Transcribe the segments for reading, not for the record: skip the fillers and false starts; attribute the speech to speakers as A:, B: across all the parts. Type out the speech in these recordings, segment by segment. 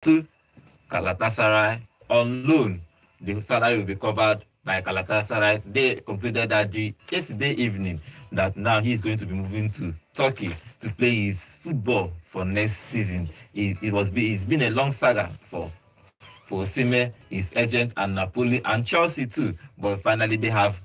A: to Galatasaray on loan. The salary will be covered by Galatasaray. They concluded that the yesterday evening that now he's going to be moving to Turkey to play his football for next season. It's been a long saga for Osimhen, his agent, and Napoli and Chelsea too. But finally, they have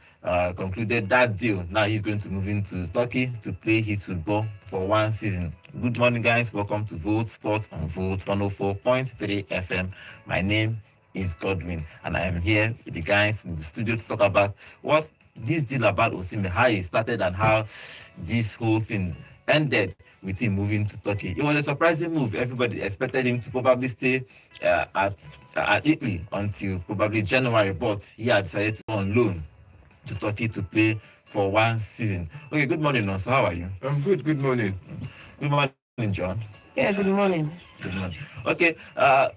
A: concluded that deal. Now he's going to move into Turkey to play his football for one season. Good morning, guys. Welcome to Vote Sports on Vote 104.3 FM. My name is Godwin, and I am here with the guys in the studio to talk about what this deal about Osimhen, how it started, and how this whole thing ended with him moving to Turkey. It was a surprising move. Everybody expected him to probably stay at Italy until probably January, but he had decided to go on loan to Turkey to play for one season. Okay, good morning, Nonso. How are you?
B: I'm good. Good morning.
A: Good morning, John.
C: Yeah, good morning.
A: Good morning. Okay,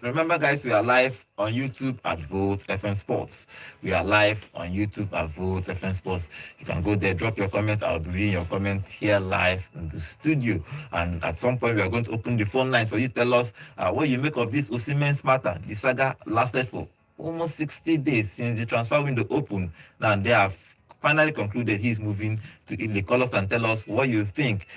A: remember, guys, we are live on YouTube at Vote FM Sports. We are live on YouTube at Vote FM Sports. You can go there, drop your comments. I'll be reading your comments here live in the studio. And at some point, we are going to open the phone line for you to tell us what you make of this Osimhen matter. The saga lasted for almost 60 days since the transfer window opened. Now they have finally concluded he's moving to Italy. Call us and tell us what you think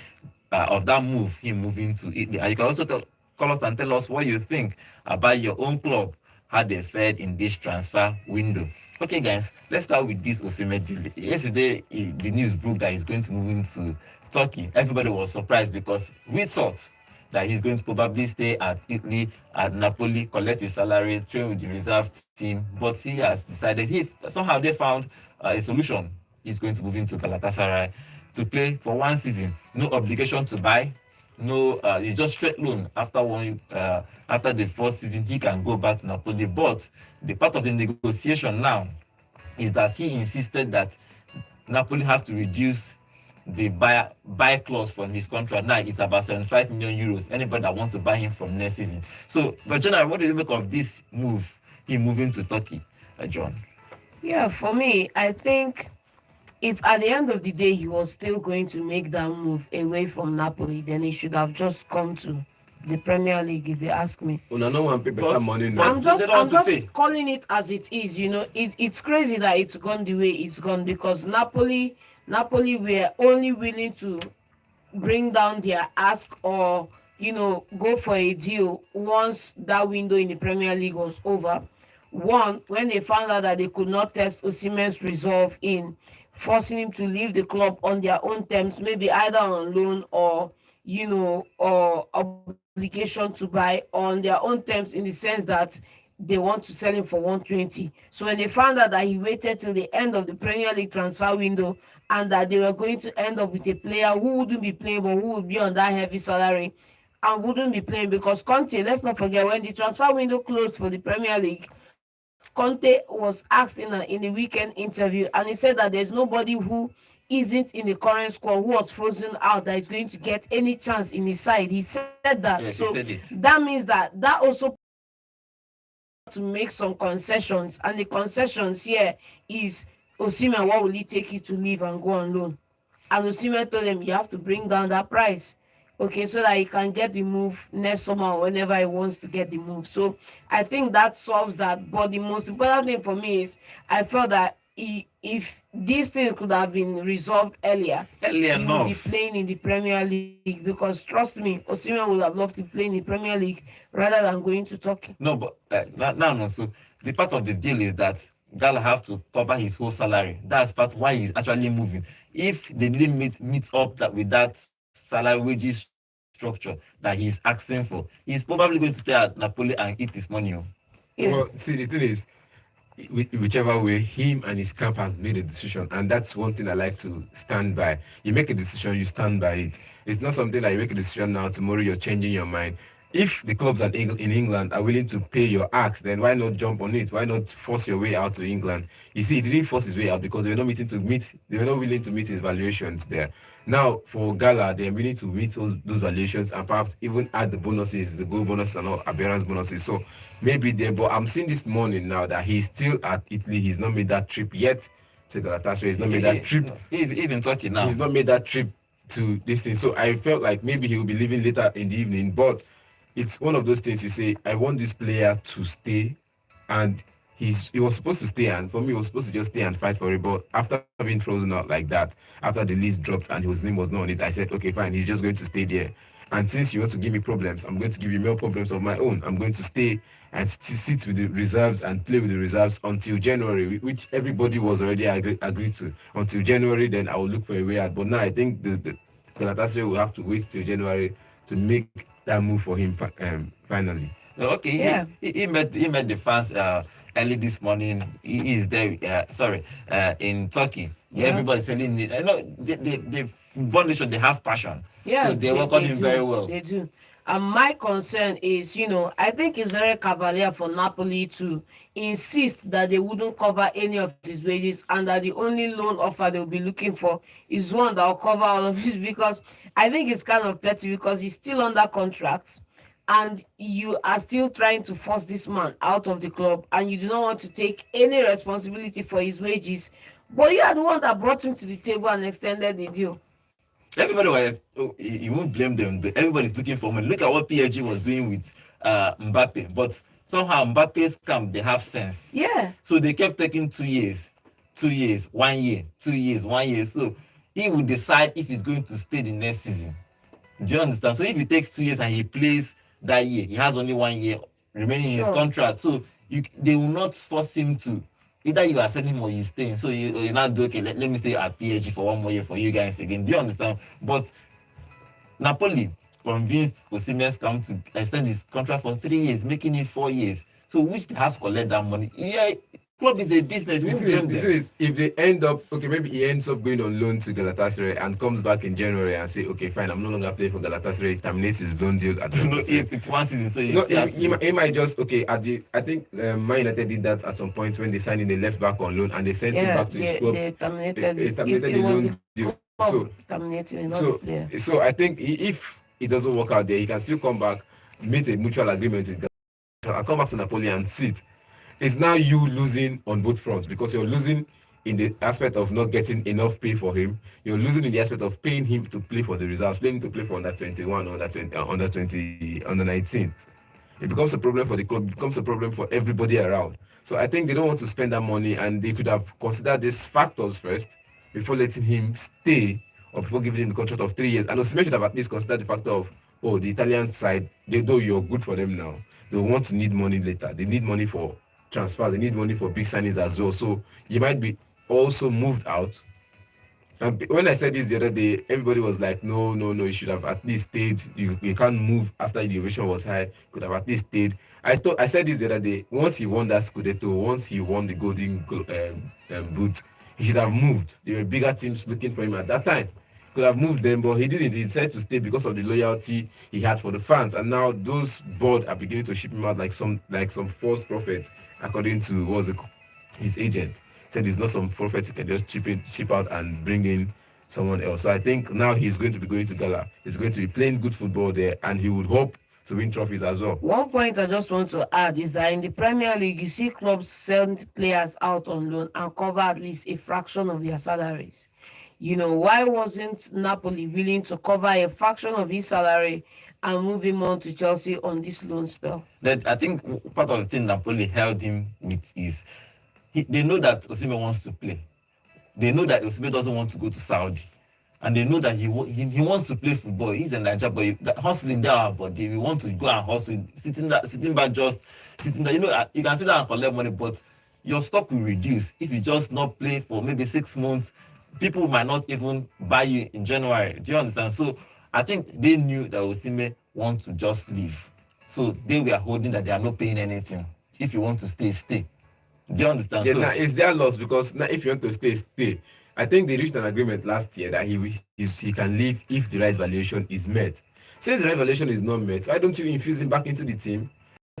A: of that move, him moving to Italy. And you can also call us and tell us what you think about your own club, how they fared in this transfer window. Okay, guys, let's start with this Osimhen deal. Yesterday, the news broke that he's going to move into Turkey. Everybody was surprised because we thought that he's going to probably stay at Italy, at Napoli, collect his salary, train with the reserve team. But he has decided, somehow they found a solution. He's going to move into Galatasaray to play for one season. No obligation to buy. No, it's just straight loan. After the first season, he can go back to Napoli. But the part of the negotiation now is that he insisted that Napoli have to reduce the buy clause from his contract. Now it's about 75 million euros. Anybody that wants to buy him from next season. So, but generally, what do you make of this move? Him moving to Turkey, John?
C: Yeah, for me, I think if at the end of the day he was still going to make that move away from Napoli, then he should have just come to the Premier League, if they ask me.
B: Well, no one pay better money now.
C: I'm just calling it as it is. You know, it's crazy that it's gone the way it's gone, because Napoli were only willing to bring down their ask or, go for a deal once that window in the Premier League was over. One, when they found out that they could not test Osimhen's resolve in forcing him to leave the club on their own terms, maybe either on loan or, or obligation to buy on their own terms, in the sense that they want to sell him for 120. So when they found out that he waited till the end of the Premier League transfer window and that they were going to end up with a player who wouldn't be playing but who would be on that heavy salary and wouldn't be playing, because Conte, let's not forget, when the transfer window closed for the Premier League, Conte was asked in the weekend interview, and he said that there's nobody who isn't in the current squad who was frozen out that is going to get any chance in his side. He said that.
A: Yes,
C: so
A: that
C: means that also to make some concessions, and the concessions here is Osimhen, what will it take you to leave and go on loan? And Osimhen told him, you have to bring down that price, okay, so that he can get the move next summer or whenever he wants to get the move. So I think that solves that. But the most important thing for me is I felt that if this thing could have been resolved earlier he would be playing in the Premier League, because trust me, Osimhen would have loved to play in the Premier League rather than going to Turkey.
A: No, but no. So the part of the deal is that Gala have to cover his whole salary. That's part why he's actually moving. If they didn't meet up with that salary wages structure that he's asking for, he's probably going to stay at Napoli and eat his money.
B: Yeah. Well, see, the thing is, whichever way, him and his camp has made a decision, and that's one thing I like to stand by. You make a decision, you stand by it. It's not something that you make a decision now, tomorrow you're changing your mind. If the clubs in England are willing to pay your ask, then why not jump on it? Why not force your way out to England? You see, he didn't force his way out because they were not willing to meet his valuations there. Now, for Gala, they're willing to meet those valuations and perhaps even add the bonuses, the goal bonuses and all appearance bonuses. So maybe there, but I'm seeing this morning now that he's still at Italy. He's not made that trip yet to Galatasaray. He's not made that trip.
A: He's in Turkey now.
B: He's not made that trip to this thing. So I felt like maybe he will be leaving later in the evening, but it's one of those things you say, I want this player to stay, and he was supposed to stay, and for me, he was supposed to just stay and fight for it. But after being frozen out like that, after the list dropped and his name was not on it, I said, okay, fine, he's just going to stay there. And since you want to give me problems, I'm going to give you more problems of my own. I'm going to stay and sit with the reserves and play with the reserves until January, which everybody was already agreed to. Until January, then I will look for a way out. But now I think the Galatasaray will have to wait till January to make that move for him finally.
A: Okay,
C: Yeah.
A: he met the fans early this morning. He is there. Sorry, in Turkey.
C: Yeah.
A: Everybody's telling me. I know the football nation. They have passion.
C: Yes,
A: So they welcome him
C: do.
A: very well.
C: They do. And my concern is, I think it's very cavalier for Napoli to insist that they wouldn't cover any of his wages and that the only loan offer they'll be looking for is one that will cover all of his, because I think it's kind of petty because he's still under contract and you are still trying to force this man out of the club and you do not want to take any responsibility for his wages. But you are the one that brought him to the table and extended the deal.
A: Everybody was. Oh, you won't blame them. Everybody's looking for money. Look at what PSG was doing with Mbappe. But somehow Mbappe's camp, they have sense.
C: Yeah.
A: So they kept taking 2 years, 2 years, 1 year, 2 years, 1 year. So he will decide if he's going to stay the next season. Do you understand? So if he takes 2 years and he plays that year, he has only 1 year remaining in his
C: Sure.
A: contract. So they will not force him to. Either you are selling him or you're staying. So you're not doing, okay, let me stay at PSG for 1 more year for you guys again. Do you understand? But Napoli convinced Osimhen's camp to extend his contract for 3 years, making it 4 years. So which they have to collect that money. Yeah, club is a business. We
B: The
A: won't
B: thing
A: blame them.
B: is, if they end up, okay, maybe he ends up going on loan to Galatasaray and comes back in January and say, okay, fine, I'm no longer playing for Galatasaray, terminates his loan deal at
A: No,
B: Galatasaray.
A: it's 1 season, so you
B: No,
A: still have to.
B: he might just, okay, I think Man United did that at some point when they signed in the left back on loan and they sent him
C: Yeah,
B: back to his club.
C: they terminated
B: They
C: it.
B: terminated
C: It
B: the
C: was
B: loan deal.
C: the
B: So,
C: club terminating, not the
B: so,
C: player.
B: so I think if it doesn't work out there, he can still come back, meet a mutual agreement with Galatasaray, and come back to Napoli and sit. It's now you losing on both fronts because you're losing in the aspect of not getting enough pay for him. You're losing in the aspect of paying him to play for the reserves, paying him to play for under 21, under 20, under 20, under 19. It becomes a problem for the club. It becomes a problem for everybody around. So I think they don't want to spend that money, and they could have considered these factors first before letting him stay or before giving him the contract of 3 years. And Osimhen should have at least considered the factor of, oh, the Italian side, though you're good for them now, they want to need money later. They need money for transfers. They need money for big signings as well. So you might be also moved out. And when I said this the other day, everybody was like, no, you should have at least stayed. You can't move after the ovation was high. You could have at least stayed. I said this the other day. Once he won that Scudetto, once he won the Golden Boot, he should have moved. There were bigger teams looking for him at that time. Could have moved them, but he didn't. He decided to stay because of the loyalty he had for the fans. And now those board are beginning to ship him out like some false prophet, according to his agent. Said he's not some prophet who can just chip out and bring in someone else. So I think now he's going to be going to Gala. He's going to be playing good football there, and he would hope to win trophies as well.
C: One point I just want to add is that in the Premier League, you see clubs send players out on loan and cover at least a fraction of their salaries. Why wasn't Napoli willing to cover a fraction of his salary and move him on to Chelsea on this loan spell?
A: That I think part of the thing Napoli held him with is they know that Osimhen wants to play. They know that Osimhen doesn't want to go to Saudi. And they know that he wants to play football. He's a Nigerian boy. Hustling there, but we want to go and hustle. Sitting back, just sitting there. You can sit down and collect money, but your stock will reduce if you just not play for maybe 6 months. People might not even buy you in January. Do you understand? So I think they knew that Osimhen want to just leave. So they were holding that they are not paying anything. If you want to stay, stay. Do you understand?
B: Yeah, now it's their loss because now if you want to stay, stay. I think they reached an agreement last year that he can leave if the right valuation is met. Since the right valuation is not met, why don't you infuse him back into the team?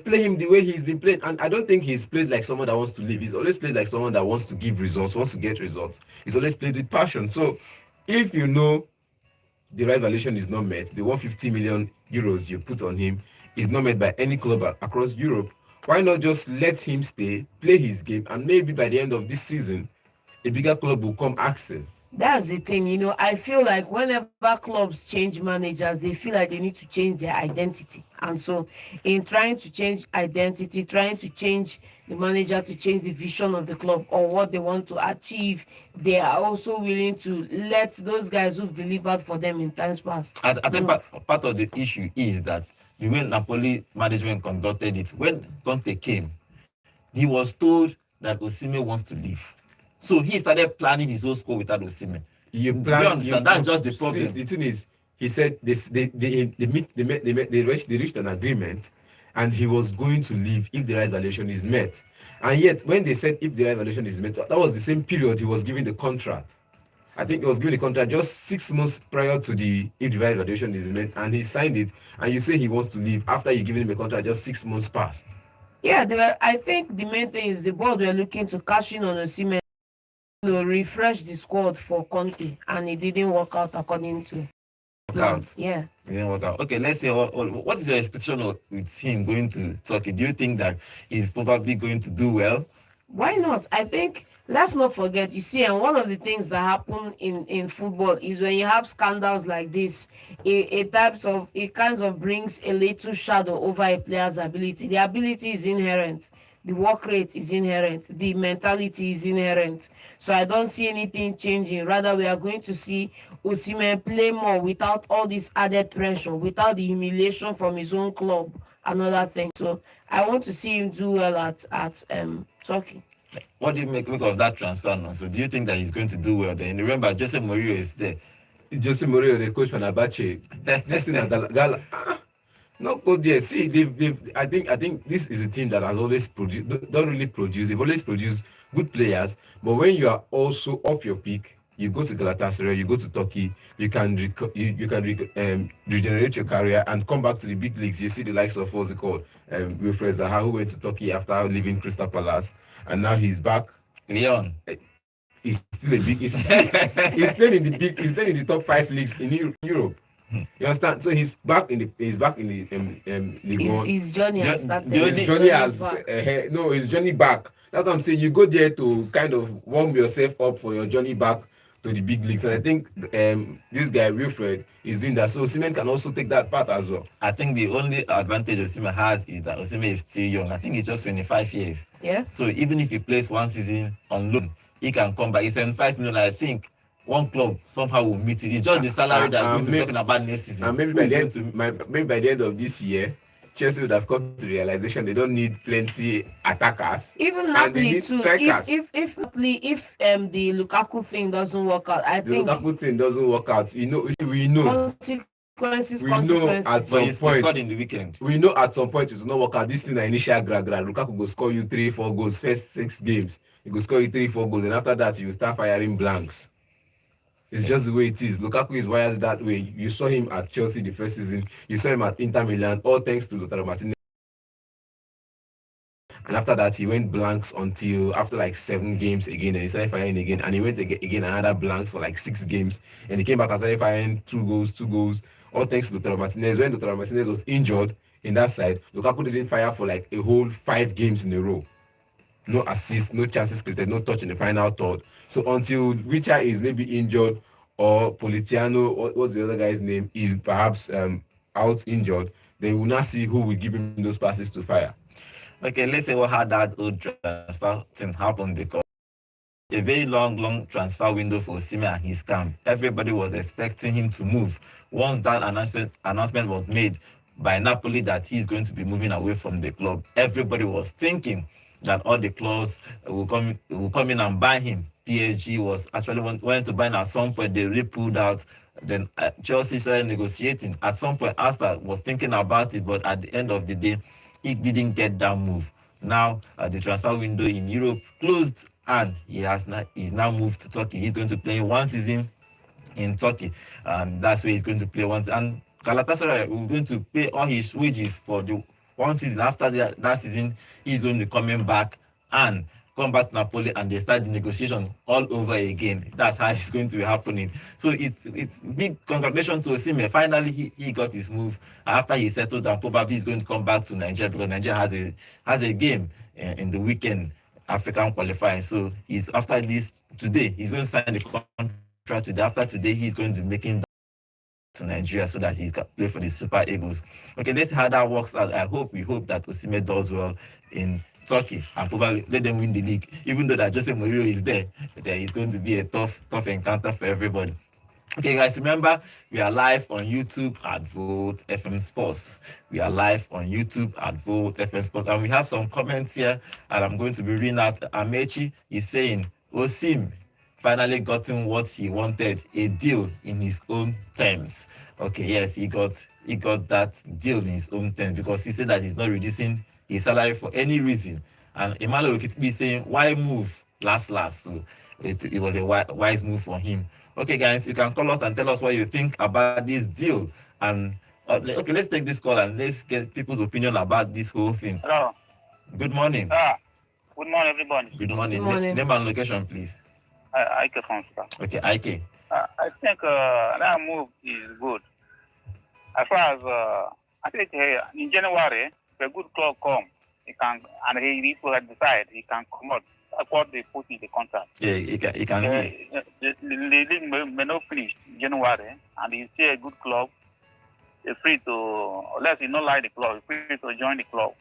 B: Play him the way he's been playing. And I don't think he's played like someone that wants to leave. He's always played like someone that wants to give results, wants to get results. He's always played with passion. So if you know the right valuation is not met, the 150 million euros you put on him is not met by any club across Europe, why not just let him stay, play his game, and maybe by the end of this season, a bigger club will come asking.
C: That's the thing, I feel like whenever clubs change managers, they feel like they need to change their identity. And so, in trying to change identity, trying to change the manager to change the vision of the club or what they want to achieve, they are also willing to let those guys who've delivered for them in times past
A: I think
C: move.
A: part of the issue is that the way Napoli management conducted it, when Conte came, he was told that Osimhen wants to leave. So he started planning his whole squad without Osimhen.
B: You
A: Do you
B: plan
A: understand? That's just the
B: see,
A: problem.
B: the thing is, he said this they reached an agreement, and he was going to leave if the right valuation is met. And yet when they said if the right valuation is met, that was the same period he was given the contract. I think he was given the contract just 6 months prior to the if the right valuation is met, and he signed it. And you say he wants to leave after you giving him a contract just 6 months past.
C: Yeah, I think the main thing is the board were looking to cash in on Osimhen, refresh the squad for Conte, and it didn't work out according to
A: Work
C: plan.
A: out.
C: Yeah.
A: It didn't work out. Okay, let's say what is your expectation with him going to Turkey? Do you think that he's probably going to do well?
C: Why not? I think let's not forget, you see, and one of the things that happen in football is when you have scandals like this, it kind of brings a little shadow over a player's ability. The ability is inherent, the work rate is inherent, the mentality is inherent. So I don't see anything changing. Rather, we are going to see Osimhen play more without all this added pressure, without the humiliation from his own club, another thing. So I want to see him do well at Turkey.
A: What do you make of that transfer now? So do you think that he's going to do well? Then remember, Jose Mourinho is there.
B: Jose Mourinho, the coach from Abache, this thing at not go there. See, I think this is a team that has always produced, don't really produce. They've always produced good players, but when you are also off your peak, you go to Galatasaray, you go to Turkey, you can regenerate your career and come back to the big leagues. You see the likes of what's it called, Wilfred Zaha, who went to Turkey after leaving Crystal Palace, and now he's back.
A: Leon.
B: He's still a big. He's playing in the big. He's playing in the top 5 leagues in Europe. You understand? So he's back in the League One.
C: His journey has started.
B: His journey has no, his journey back. That's what I'm saying. You go there to kind of warm yourself up for your journey back to the big leagues. And I think this guy Wilfred is doing that. So Osimhen can also take that part as well.
A: I think the only advantage Osimhen has is that Osimhen is still young. I think he's just 25 years.
C: Yeah.
A: So even if he plays one season on loan, he can come back. He's 75 million. I think one club somehow will meet it. It's just the salary that we're going to be talking about next season.
B: And maybe by the end of this year, Chelsea would have come to the realization they don't need plenty attackers.
C: Even Napoli too. If the Lukaku thing doesn't work out, I think
B: the Lukaku thing doesn't work out. We know.
C: Consequences.
B: Know at some point
A: in the weekend.
B: We know at some point it will not work out. This thing is initial gra. Lukaku go score you 3-4 goals first 6 games. He go score you 3-4 goals, and after that you will start firing blanks. It's just the way it is. Lukaku is wired that way. You saw him at Chelsea the first season. You saw him at Inter Milan, all thanks to Lautaro Martinez. And after that, he went blanks until after like 7 games again, and he started firing again. And he went again another blanks for like 6 games, and he came back and started firing 2 goals. All thanks to Lautaro Martinez. When Lautaro Martinez was injured in that side, Lukaku didn't fire for like a whole 5 games in a row. No assists, no chances created, no touch in the final third. So until Richard is maybe injured or Policiano, what's the other guy's name, is perhaps out injured, then we'll not see who will give him those passes to fire.
A: Okay, let's say how that old transfer thing happened, because a very long transfer window for Osimhen and his camp. Everybody was expecting him to move. Once that announcement was made by Napoli that he's going to be moving away from the club, everybody was thinking that all the clubs will come in and buy him. PSG was actually wanting to buy him at some point. They really pulled out. Then Chelsea started negotiating. At some point, Arsenal was thinking about it, but at the end of the day, he didn't get that move. Now the transfer window in Europe closed, and he's now moved to Turkey. He's going to play 1 season in Turkey, and that's where he's going to play once. And Galatasaray will going to pay all his wages for the 1 season. After that season, he's only coming back and come back to Napoli, and they start the negotiation all over again. That's how it's going to be happening. So it's big congratulations to Osimhen. Finally, he got his move. After he settled down, probably he's going to come back to Nigeria, because Nigeria has a game in the weekend, African qualifying. So he's after this today, he's going to sign the contract today. After today, he's going to be making to Nigeria so that he can play for the Super Eagles. Okay, let's see how that works out. We hope that Osimhen does well in Turkey and probably let them win the league. Even though that Jose Mourinho is there is going to be a tough encounter for everybody. Okay, guys, remember we are live on YouTube at Vote FM Sports. We are live on YouTube at Vote FM Sports, and we have some comments here, and I'm going to be reading out. Amechi is saying, Osim finally gotten what he wanted, a deal in his own terms. Okay, yes, he got that deal in his own terms because he said that he's not reducing his salary for any reason. And Emmanuel Okitibi saying, why move last? So it was a wise move for him. Okay, guys, you can call us and tell us what you think about this deal. And okay, let's take this call and let's get people's opinion about this whole thing.
D: Hello.
A: Good morning.
D: Good morning, everybody.
A: Good morning.
C: Good morning.
A: Name and location, please.
D: Ike from Sika.
A: Okay, Ike.
D: I think that move is good. As far as I think in January, if a good club come, he can and he will decide he can come out. That's what they put in the contract.
A: Yeah, he can leave.
D: The league may not finish in January, and he's still a good club. He's free to, unless he don't like the club, he's free to join the club.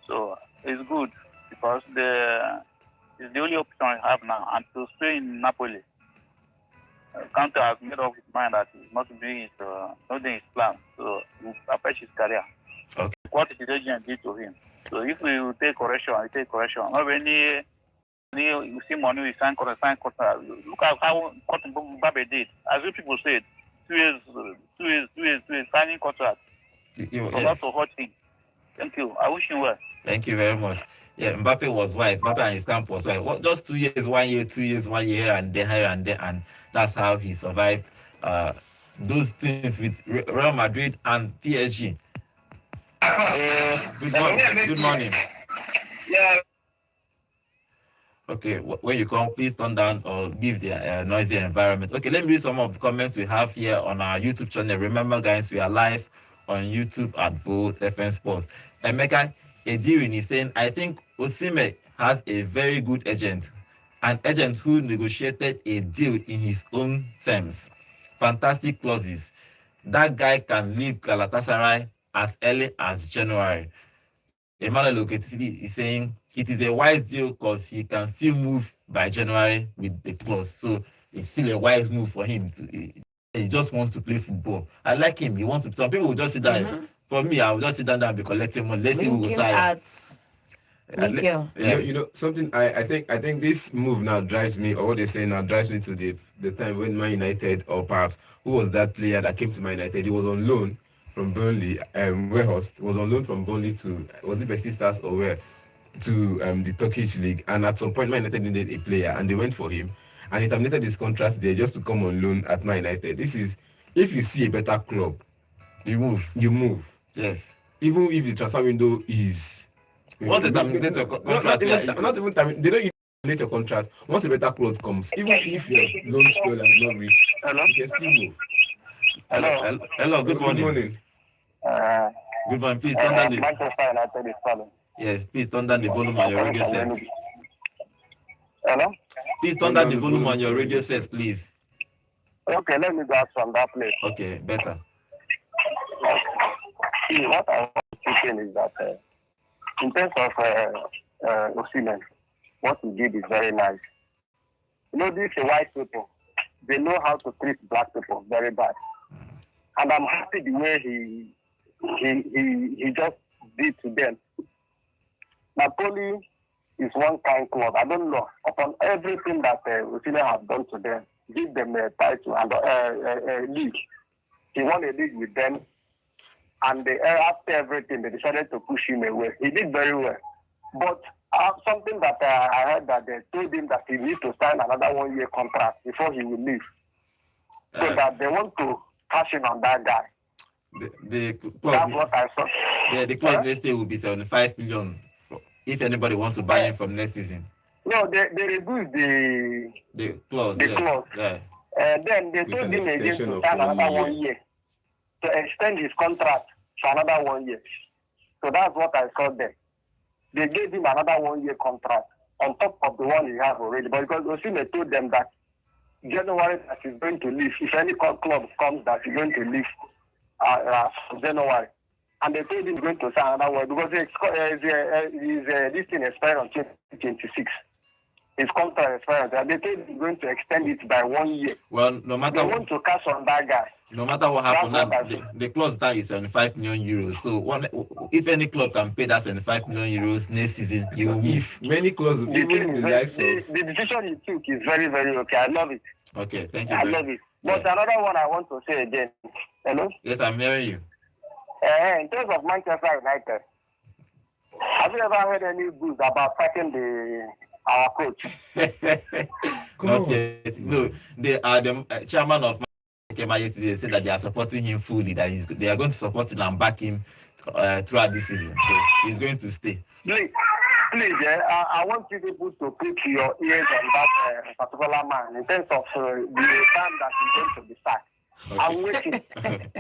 D: So it's good because it's the only option I have now, and to stay in Napoli. Conte has made up his mind that he's not doing his plan, so he will affect his career.
A: Okay.
D: What his agent did to him. So if we take correction, we take correction. Not any you see money, we sign contract. Look at how Mbappe did. As you people said, 2 years, signing contract.
A: Yes.
D: To hurt him. Thank you. I wish him well.
A: Thank you very much. Yeah, Mbappe was white. Mbappe and his camp was white. Just 2 years, 1 year, 2 years, 1 year, here and there, and that's how he survived those things with Real Madrid and PSG. Good morning.
D: Yeah.
A: Okay, when you come, please turn down or give the noisy environment. Okay, let me read some of the comments we have here on our YouTube channel. Remember, guys, we are live on YouTube at Vote FM Sports. Emeka Edirin is saying, I think Osimhen has a very good agent, an agent who negotiated a deal in his own terms. Fantastic clauses. That guy can leave Galatasaray as early as January. Emmanuel Oketibi is saying it is a wise deal because he can still move by January with the clause. So it's still a wise move for him. He just wants to play football. I like him. He wants to. Some people will just sit down. Mm-hmm. For me, I will just sit down and be collecting money. Let's see who will tire.
B: You know something. I think this move now drives me, or what they say now drives me to the time when Man United, or perhaps who was that player that came to Man United? He was on loan from Burnley. Weghorst was on loan from Burnley to, was it Besiktas or where, to the Turkish league. And at some point, Man United needed a player, and they went for him. And he terminated his contract there just to come on loan at Man United. This is, if you see a better club, you move.
A: Yes.
B: Even if the transfer window is.
A: Once they terminate your contract,
B: they don't terminate your contract. Once a better club comes, even if your loan spell has not reached, you can still move.
A: Hello. Good morning. Good morning. Please turn down the.
D: Manchester United is calling.
A: Yes, please turn down the volume on your radio set.
D: Hello?
A: Please turn down the volume on your radio set, please.
D: Okay, let me go out from that place.
A: Okay, better.
D: See, what I was thinking is that in terms of Osimhen, what he did is very nice. You know, these white people, they know how to treat black people very bad. And I'm happy the way he just did to them. Napoli is one kind club. I don't know. Upon everything that Osimhen has done to them, give them a title and a league. He won a league with them. And after everything, they decided to push him away. He did very well. But something that I heard that they told him that he needs to sign another 1 year contract before he will leave. So that they want to cash in on that guy.
A: The clause,
D: that's what I saw.
A: Yeah, the clause next year will be 75 million if anybody wants to buy him from next season.
D: No, they reduced
A: the clause.
D: The clause.
A: Yeah.
D: Then they told him again to sign another 1 year. To extend his contract for another 1 year. So that's what I saw there. They gave him another 1 year contract on top of the one he has already. But because Osimhen told them that January that he's going to leave. If any club comes that he's going to leave January, and they told him he's going to sign another one because this thing expired on 2026. His contract expired, and they told him he's going to extend it by 1 year.
A: Well, no matter
D: They want to cash on that guy.
A: No matter what happens,
D: That's
A: now, the clause that is 75 million euros. So if any club can pay that 75 million euros next season, he will move.
B: Many clubs, even the likes of
D: The decision he took is very, very okay. I love it.
A: Okay, thank you.
D: I love it. But another one I want to say again. Hello?
A: Yes, I'm hearing you.
D: In terms of Manchester United, have you ever heard any news about sacking our coach?
A: Not yet. No, they are the chairman of Kema yesterday said that they are supporting him fully, that they are going to support him and back him throughout this season. So he's going to stay.
D: Please, I want you people to put your ears on that particular man in terms of the time that he's going to be sacked.
A: Okay.
D: I'm waiting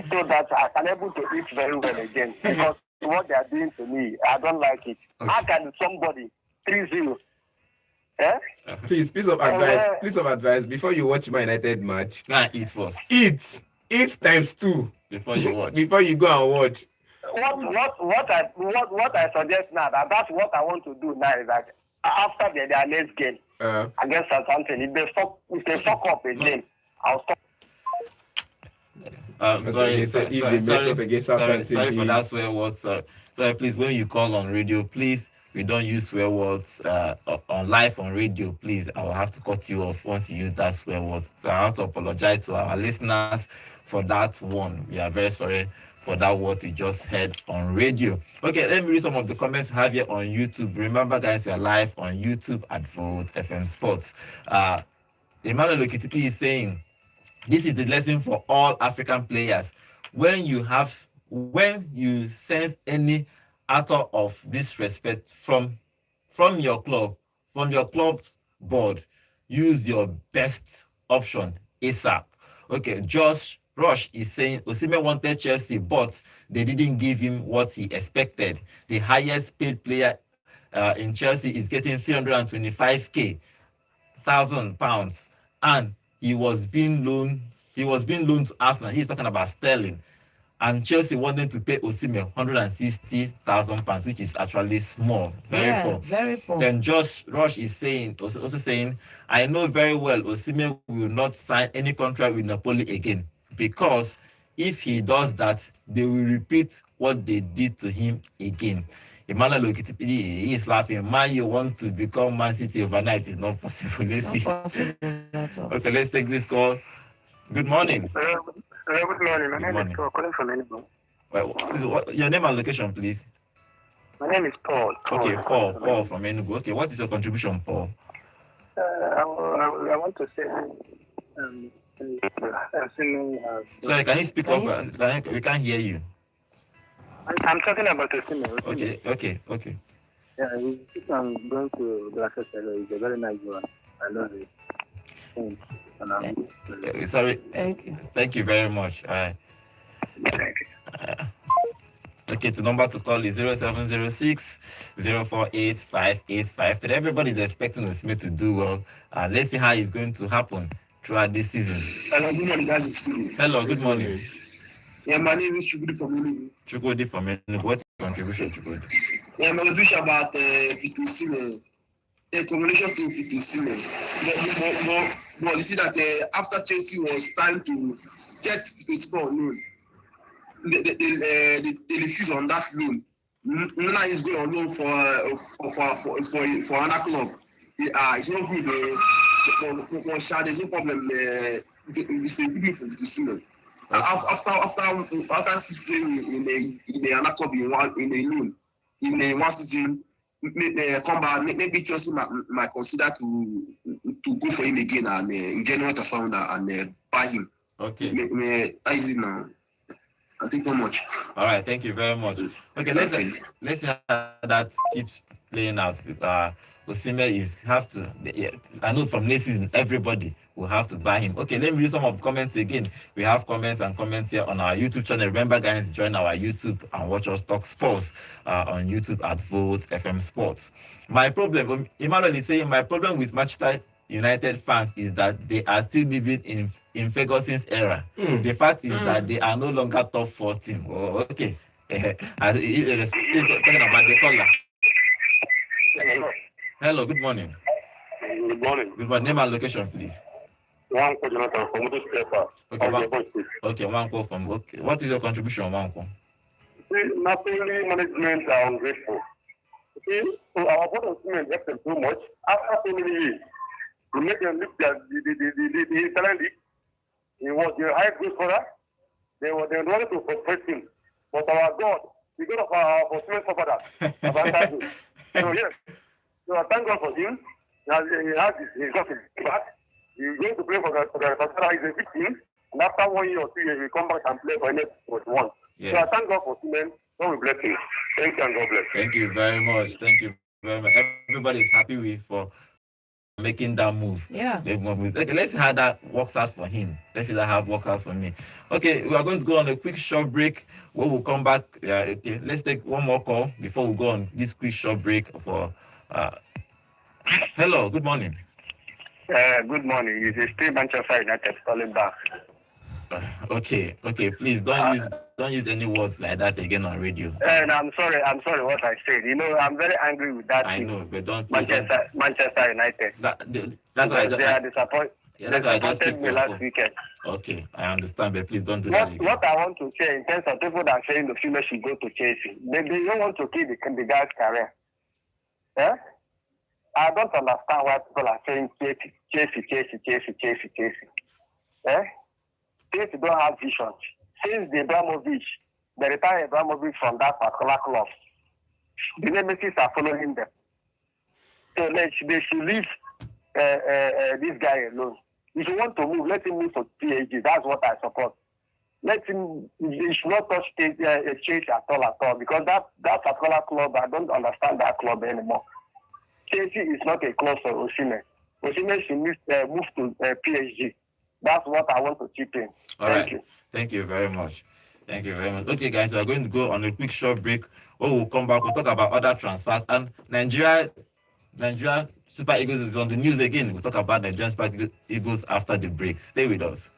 D: so that I can able to eat very well again, because what they are doing to me, I don't like it.
A: Okay.
D: How can somebody 3-0? Eh?
B: Please, piece of advice. Before you watch my United match,
A: Go and eat first
B: eat times 2
A: before you watch.
B: before you go and watch.
D: What I suggest now, that's what I want to do now, is that after their next game against Southampton, if they fuck up again, I'll stop.
A: Sorry for that
B: please.
A: swear words. Sorry, please, when you call on radio, please, we don't use swear words on live on radio. Please, I will have to cut you off once you use that swear word. So I have to apologize to our listeners for that one. We are very sorry for that word you just heard on radio. Okay, let me read some of the comments we have here on YouTube. Remember, guys, we are live on YouTube at Vote FM Sports. Emmanuel Okitipi is saying, this is the lesson for all African players. When you sense any act of disrespect from your club board, use your best option ASAP. Okay, Josh Rush is saying Osimhen wanted Chelsea, but they didn't give him what he expected. The highest paid player in Chelsea is getting 325,000 pounds, and he was being loaned to Arsenal. He's talking about Sterling. And Chelsea wanted to pay Osimhen 160,000 pounds, which is actually small, very poor.
C: Very poor.
A: Then Josh Rush is also saying, I know very well Osimhen will not sign any contract with Napoli again, because if he does that, they will repeat what they did to him again. Emmanuel Okitipi, he is laughing. Man, you want to become Man City overnight? It's not possible. Let's see. Okay, let's take this call. Good morning.
D: Good morning. My name is Paul, calling from Enugu.
A: Your name and location, please.
D: My name is Paul.
A: Okay, Paul from Enugu. Okay, what is your contribution, Paul?
D: I want to say,
A: Sorry, can you speak up? We can't hear you.
D: I'm talking about Osimhen.
A: Okay.
D: Yeah, I'm going to Galatasaray. It's a very nice one. I love it.
A: Sorry.
C: Thank you.
A: Thank you very much. All right.
D: Thank you.
A: Okay, the number to call is 0706 048 5853. Everybody's expecting Osimhen to do well. Let's see how it's going to happen throughout this season.
E: Hello, good morning, guys.
A: Hello, good morning.
E: Yeah, my name is Chukudi from Enugu.
A: Chukudi from Enugu. What's your contribution, Chukudi?
E: Yeah, my contribution about Osimhen. The combination thing with Osimhen. But you see that after Chelsea was time to get Osimhen on loan, they refused on that loan. Now he's going on loan for another club. It's not good. There's no problem. It's a good move for Osimhen. After playing in another club in one season, come back. Maybe Chelsea might consider to go for him again and in January and buy him.
A: Okay.
E: Easy now. I think not much.
A: All right, thank you very much. Okay, let's see how that keeps playing out. Osimhen I know from next season everybody will have to buy him. Okay, let me read some of the comments again. We have comments here on our YouTube channel. Remember, guys, join our YouTube and watch us talk sports on YouTube at Vote FM Sports. My problem, Emmanuel is saying, my problem with Manchester United fans is that they are still living in Ferguson's era. The fact is that they are no longer top 4 team. Oh, okay. It's talking about the caller. Hello, good morning.
D: Good morning.
A: Good morning. Name and location, please.
D: One call Jonathan from this paper.
A: Okay, one call from. Okay, what is your contribution, one call?
D: Napoli management are ungrateful. See, so our board of women left them too much. After so many years, we make them lift the Italian league. He was the highest goal scorer. They wanted to frustrate him. But our God, the God of our women suffered that. So yes, so I thank God for him. He got his back. He's going to play for Galatasaray. He's a victim. And after 1 year or 2 years, he'll come back and play for NS41.
A: Yes.
D: So I thank God for women. God will bless him. Thank you and God bless.
A: Thank you very much. Thank you very much. Everybody is happy for making that move.
C: Yeah.
A: Okay, let's see how that works out for him. Let's see how it works out for me. Okay, we are going to go on a quick short break. When we'll come back, okay, let's take one more call before we go on this quick short break for. Hello, good morning.
D: Good morning. It's still Manchester United calling back.
A: Okay, please don't use any words like that again on radio.
D: And I'm sorry what I said. You know, I'm very angry with that.
A: I know, but don't
D: Manchester United.
A: That's why
D: they are disappointed.
A: Yeah, that's why I just
D: me last weekend.
A: Okay, I understand, but please don't do that again.
D: What I want to say in terms of people that are saying the female should go to Chelsea, they don't want to kill the guy's career. Yeah? I don't understand why people are saying Chelsea. Yeah? Chelsea don't have vision. Since they retired Abramovich from that particular club, the nemesis are following them. So they should leave this guy alone. If you want to move, let him move to PSG. That's what I support. Let him. He should not touch Chelsea at all, because that particular club, I don't understand that club anymore. Chelsea is not a club for Osimhen. Osimhen should move to PSG. That's what I want to chip in. Thank you.
A: Thank you very much. Okay, guys, we are going to go on a quick short break. When we'll come back, we'll talk about other transfers. And Nigeria Super Eagles is on the news again. We'll talk about Nigerian Super Eagles after the break. Stay with us.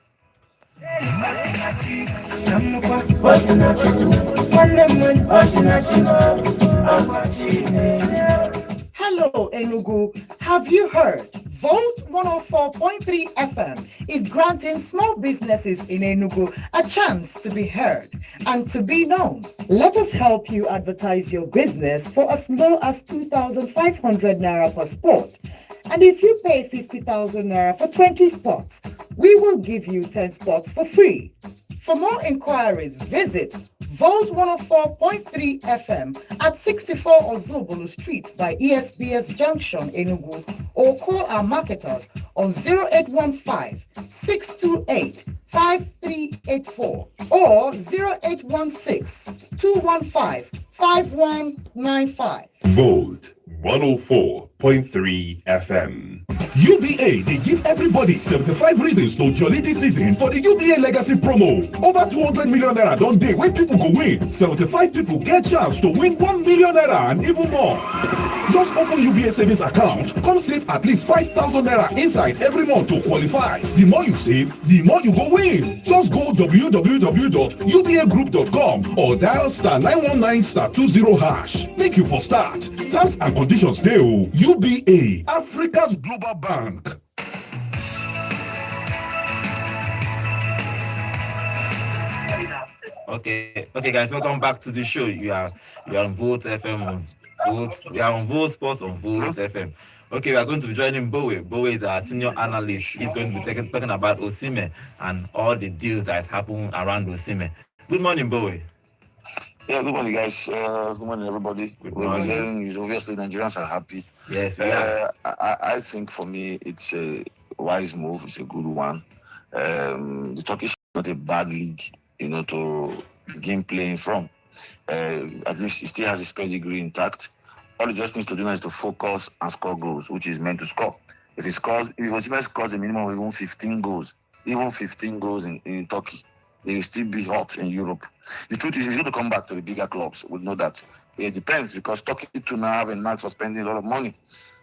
F: Hello, Enugu. Have you heard? Volt 104.3 FM is granting small businesses in Enugu a chance to be heard and to be known. Let us help you advertise your business for as low as 2,500 naira per spot. And if you pay 50,000 naira for 20 spots, we will give you 10 spots for free. For more inquiries, visit Volt 104.3 FM at 64 Ozubulu Street by ESBS Junction, Enugu, or call our marketers on 0815 628 5384 or 0816 215 5195.
G: Volt 104.3 FM.
H: UBA, they give everybody 75 reasons to jolly this season for the UBA Legacy promo. Over 200 million naira don't day when people go win. 75 people get chance to win 1 million naira and even more. Just open UBA savings account, come save at least 5,000 naira inside every month to qualify. The more you save, the more you go win. Just go www.ubagroup.com or dial *919*20#. Make you for start. Terms and conditions dey o. UBA, Africa's Global Bank.
A: Okay, guys, welcome back to the show. You are on Volt FM, we are on Volt Sports on Volt FM. Okay, we are going to be joining Bowe. Bowe is our senior analyst. He's going to be talking about Osimhen and all the deals that is happening around Osimhen. Good morning, Bowe.
E: Yeah, good morning, guys. Good morning, everybody.
A: Good morning.
E: Obviously, Nigerians are happy.
A: Yes, we are.
E: I think for me, it's a wise move. It's a good one. The Turkish is not a bad league, to begin playing from. At least he still has his pedigree intact. All he just needs to do now is to focus and score goals, which is meant to score. If Osimhen scores a minimum of even 15 goals in Turkey, he will still be hot in Europe. The truth is, he's going to come back to the bigger clubs. We know that. It depends because talking to now have a knack for spending a lot of money.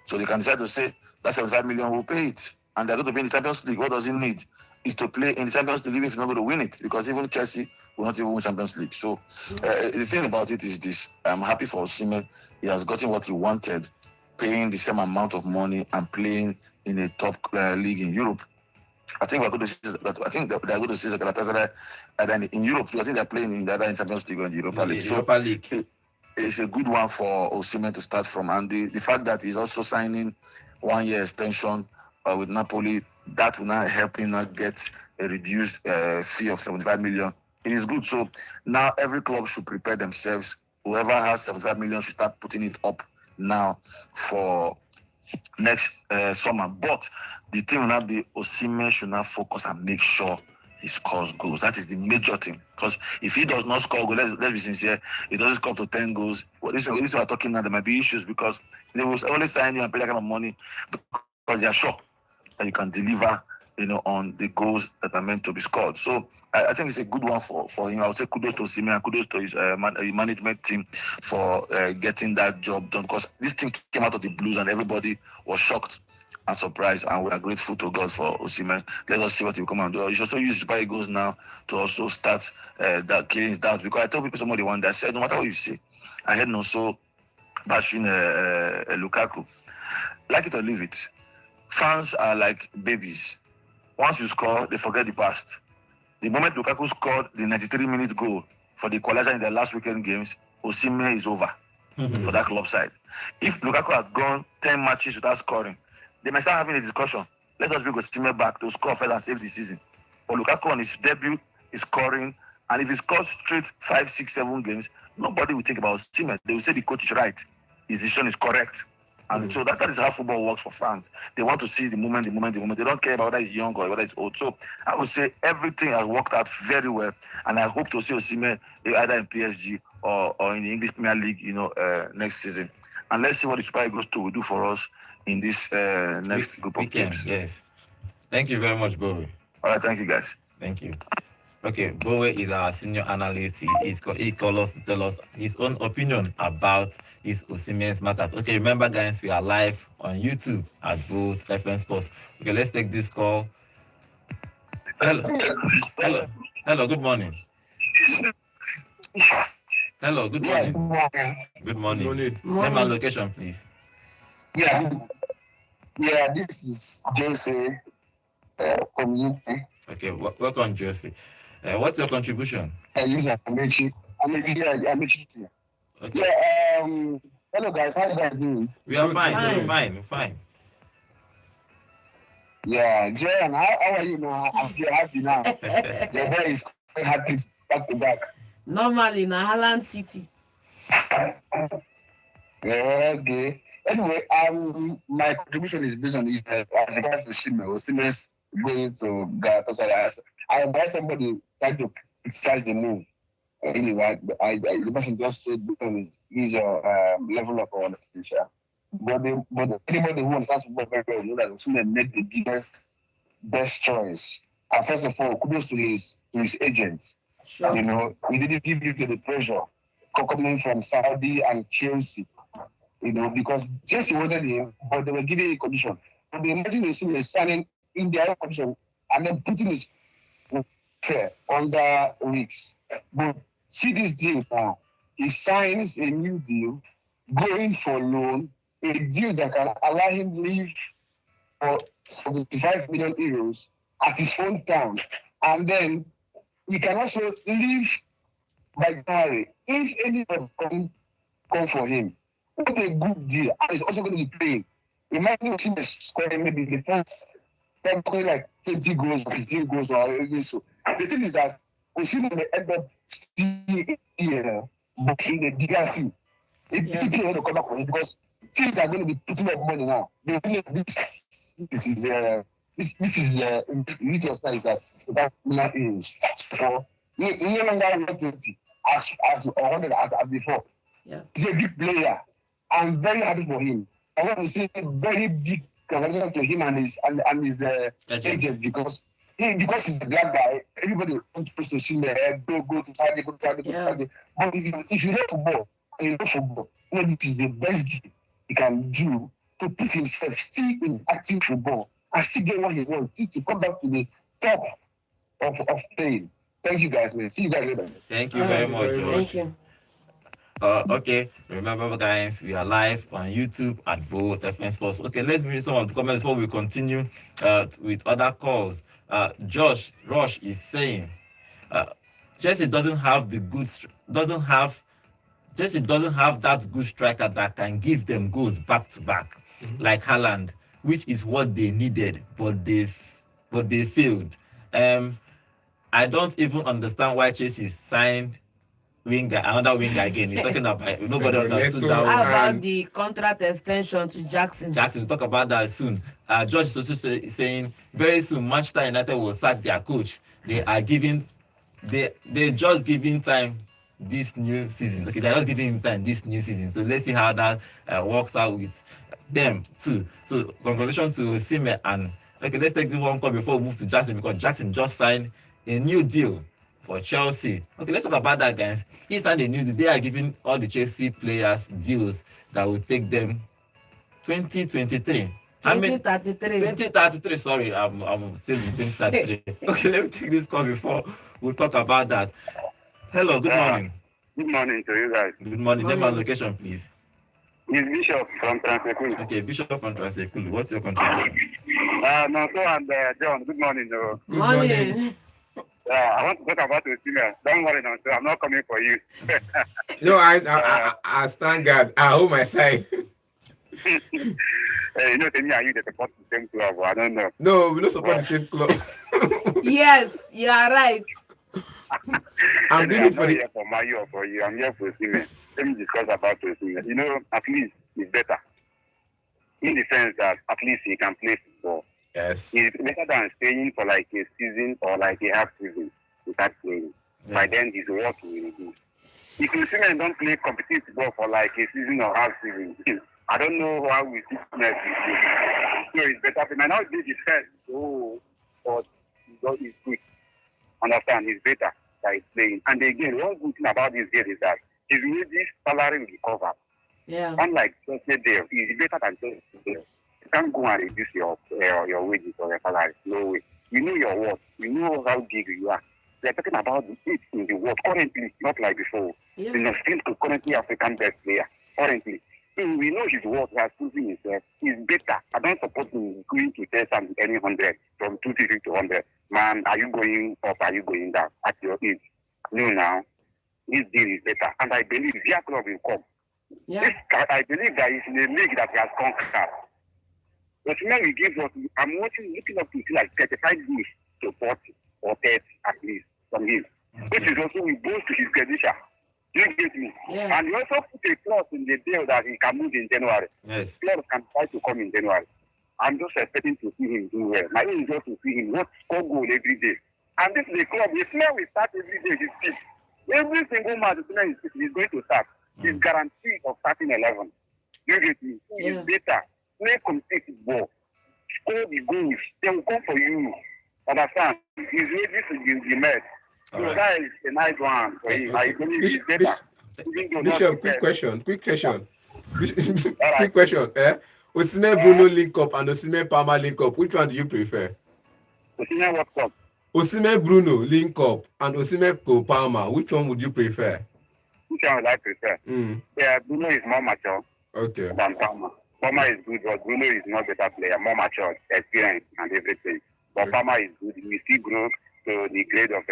E: So they can decide to say, that 75 million will pay it. And they're going to be in the Champions League. What does he need? Is to play in the Champions League even if he's not going to win it. Because even Chelsea will not even win Champions League. So the thing about it is this. I'm happy for Osimhen. He has gotten what he wanted, paying the same amount of money and playing in a top league in Europe. I think we're going to see that. I think they're going to see Galatasaray in Europe. I think they're playing in the other Champions League or in the Europa League.
A: Europa League.
E: It's a good one for Osimhen to start from. And the fact that he's also signing 1 year extension with Napoli, that will now help him now get a reduced fee of 75 million. It is good. So now every club should prepare themselves. Whoever has 75 million should start putting it up now for next summer. But the thing will not be Osimhen should now focus and make sure he scores goals. That is the major thing. Because if he does not score goals, let's be sincere, he doesn't score to 10 goals. Well, this we are talking now, there might be issues because they will only sign you and pay that kind of money because they are sure that you can deliver, on the goals that are meant to be scored. So I think it's a good one for him. I would say kudos to Osimhen and kudos to his management team for getting that job done because this thing came out of the blues and everybody was shocked and surprised, and we are grateful to God for Osimhen. Let us see what he will come and do. You should also use Super Eagles now to also start that killing his doubts because I told people somebody one day, I said, no matter what you say, I had no so bashing Lukaku. Like it or leave it. Fans are like babies. Once you score, they forget the past. The moment Lukaku scored the 93-minute goal for the equalizer in the last weekend games, Osimhen is over for that club side. If Lukaku had gone 10 matches without scoring, they might start having a discussion. Let us bring Osimhen back to score first and save the season. But Lukaku on his debut is scoring, and if he scores straight 5, 6, 7 games, nobody will think about Osimhen. They will say the coach is right. His decision is correct. And so that is how football works for fans. They want to see the moment. They don't care about whether he's young or whether he's old. So I would say everything has worked out very well. And I hope to see Osimhen either in PSG or in the English Premier League, next season. And let's see what the Super Eagles will do for us in this next group of games.
A: Yes. Thank you very much, Bowie.
E: All right, thank you, guys.
A: Thank you. Okay, Bowie is our senior analyst. He called us to tell us his own opinion about his Osimhen's matters. Okay, remember, guys, we are live on YouTube at Vote FM Sports. Okay, let's take this call. Hello, good morning. Hello, good morning. Good morning. Name and location, please.
G: Yeah, this is Jose from UK.
A: Okay, welcome, Jose. What's your contribution?
G: This is Amechi. Okay. Yeah, hello guys, how you guys doing?
A: We are fine. We're fine.
G: Yeah, Jen, how are you now? I'm happy now. Your boy is quite happy back to back.
C: Normally, in Haaland City.
G: Yeah, okay. Anyway, my contribution is based on as regards to Osimhen's going to Galatasaray. I advise somebody trying to criticize the move. Anyway, the person just said because his level of understanding. But anybody who understands football very well knows that Osimhen made the best choice. And first of all, kudos to his agent.
C: Sure.
G: He didn't give you the pressure coming from Saudi and Chelsea. Because Chelsea wanted him, but they were giving a condition. But they imagine Osimhen signing in their own condition and then putting his under weeks. But see this deal now. He signs a new deal, going for loan, a deal that can allow him to leave for 75 million euros at his hometown. And then he can also leave by January if anybody come for him. What a good deal. And he's also going to be playing. Imagine him scoring maybe the first like 20 goals or 15 goals or anything so. The thing is that Osimhen may end up still here, but in a bigger team. If people want to come back for him, because teams are going to be putting up money now. They think this is that is for no longer 120 as 100 as before.
C: Yeah.
G: He's a big player. I'm very happy for him. I want to say a very big congratulations to him and his agent because Because he's a black guy, everybody wants to see me, go to Saturday, go to Saturday, go to Saturday. But if you know football, and you know football, you know this is the best thing he can do to put himself still in active football and still get what he wants, to come back to the top of playing. Thank you guys, man. See you guys later.
A: Thank you very much, Josh.
C: Thank you.
A: Okay, remember guys, we are live on YouTube at Vote FM Sports. Okay, let's read some of the comments before we continue with other calls. Josh Rush is saying Chelsea doesn't have that good striker that can give them goals back to back like Haaland, which is what they needed, but they failed. I don't even understand why Chelsea signed another winger again. He's talking about nobody understood that.
C: How about the contract extension to Jackson?
A: We'll talk about that soon. George is also saying very soon Manchester United will sack their coach. They just giving time this new season. Okay, they're just giving him time this new season. So let's see how that works out with them too. So congratulations to Osimhen. And okay, let's take this one call before we move to Jackson, because Jackson just signed a new deal for Chelsea. Okay, let's talk about that, guys. He signed a new deal. They are giving all the Chelsea players deals that will take them 2023. 2033. Sorry, I'm still in 2033. Okay, let me take this call before we'll talk about that. Hello, good morning.
D: Good morning to you guys.
A: Good morning. Name and location, please.
D: It's Bishop from Tranfer.
A: Okay, Bishop from Tranfer. What's your contribution?
D: Naso and John, good morning.
C: Good morning.
D: I want to talk about Osimhen. Don't worry, Naso, I'm not coming for you.
B: No, I stand guard. I hold my side.
D: You know, tell me, are you the support the same club? I don't know.
B: No, we don't support the same club.
C: Yes, you are right.
D: I'm here for Mayu or for you. I'm here for Osimhen. Let me discuss about Osimhen. You know, at least it's better. In the sense that at least he can play football.
B: Yes.
D: It's better than staying for like a season or like a half season without playing. Yes. By then, his work will reduce. If Osimhen don't play competitive football for like a season or half season, I don't know how we see next season. So it's better. He might not be the first, but he's quick. Understand? He's better by playing. And again, one good thing about this game is that his wages salary will be covered.
C: Yeah.
D: Unlike Thursday day, he's better than Thursday day. You can't go and reduce your wages or your salary. No way. You know your worth. You know how big you are. They're talking about the eighth in the world currently, not like before.
C: Yeah.
D: He's still currently African best player. Currently. We know his worth. He has proven himself. He's better. I don't support him going to test and any 100 from 250 to 100. Man, are you going up? Are you going down at your age? No, now this deal is better, and I believe their club will come.
C: Yeah.
D: I believe that it's in a league that he has conquered. But now we give us. I'm looking up to like 35 goals to 40 or 30 at least from him, which is also we boast to his credential. You get me?
C: Yeah.
D: And he also put a clause in the deal that he can move in January.
A: Yes.
D: Players can try to come in January. I'm just expecting to see him do well. My aim is just to see him not score goal every day. And this is the club. The player will start every day. His team. Every single match the player is going to start. He's guaranteed of starting 11. You get me? He's better. Play competitive ball. Score the goals. They will come for you. Understand? He's ready to be met. So that is a nice one for him. I believe he's better.
B: Bishop, quick question. Quick question. Osimhen Bruno link up and Osimhen Palmer link up. Which one do you prefer?
D: Osimhen what club?
B: Osimhen Bruno link up and Osimhen Palmer. Which one would you prefer?
D: Which one would I prefer? Yeah, Bruno is more mature than Palmer. Palmer is good, but Bruno is not better player, more mature, experience and everything. But Palmer is good. We still grow to the grade of